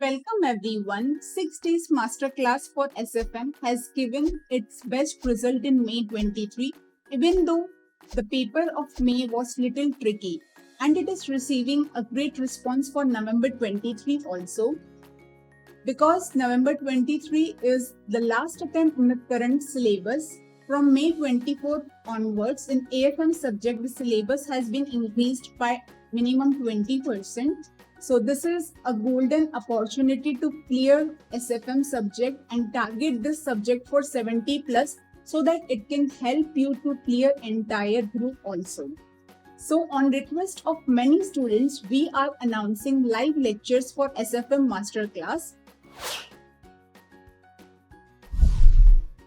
Welcome everyone. 6 days masterclass for SFM has given its best result in May 23, even though the paper of May was little tricky, and it is receiving a great response for November 23 also, because November 23 is the last attempt in the current syllabus. From May 24 onwards, in AFM subject, the syllabus has been increased by minimum 20%. So this is a golden opportunity to clear SFM subject and target this subject for 70 plus so that it can help you to clear entire group also. So on request of many students, we are announcing live lectures for SFM Master Class.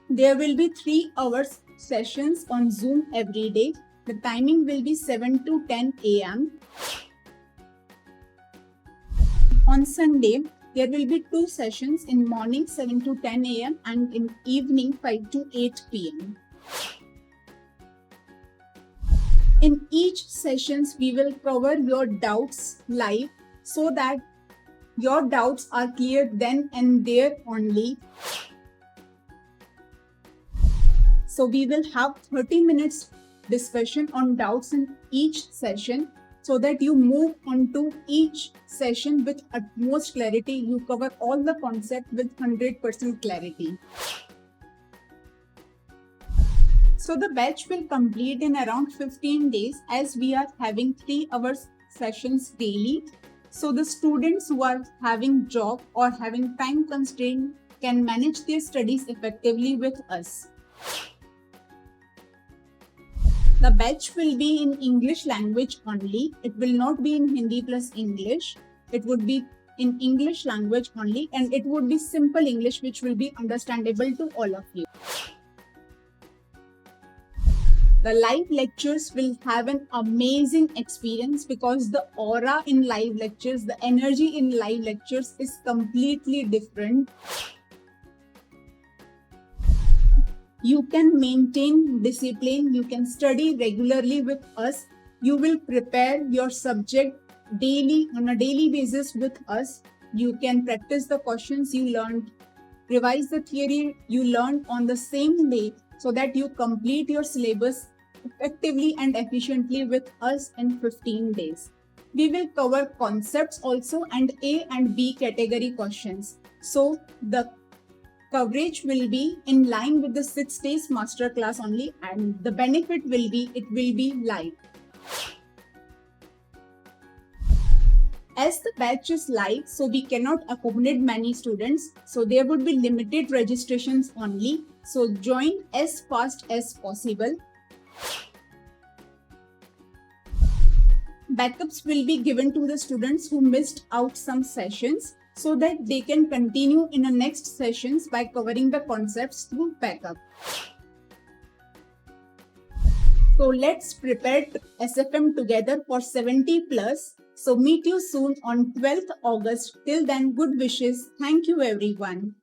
There will be 3 hours sessions on Zoom every day. The timing will be 7 to 10 a.m. On Sunday, there will be 2 sessions in morning 7 to 10 a.m. and in evening 5 to 8 p.m. In each sessions, we will cover your doubts live so that your doubts are cleared then and there only. So we will have 30 minutes discussion on doubts in each session, so that you move on to each session with utmost clarity. You cover all the concept with 100% clarity. So the batch will complete in around 15 days as we are having 3 hours sessions daily. So the students who are having job or having time constraint can manage their studies effectively with us. The batch will be in English language only. It will not be in Hindi plus English. It would be in English language only, and it would be simple English which will be understandable to all of you. The live lectures will have an amazing experience because the aura in live lectures, the energy in live lectures is completely different. You can maintain discipline, you can study regularly with us. You will prepare your subject daily on a daily basis with us. You can practice the questions you learned, revise the theory you learned on the same day so that you complete your syllabus effectively and efficiently with us in 15 days. We will cover concepts also and A and B category questions. So the coverage will be in line with the 6 days masterclass only, and the benefit will be it will be live. As the batch is live, so we cannot accommodate many students, so there would be limited registrations only. So join as fast as possible. Backups will be given to the students who missed out some sessions, so that they can continue in the next sessions by covering the concepts through backup. So let's prepare SFM together for 70 plus. So meet you soon on 12th August. Till then, good wishes. Thank you everyone.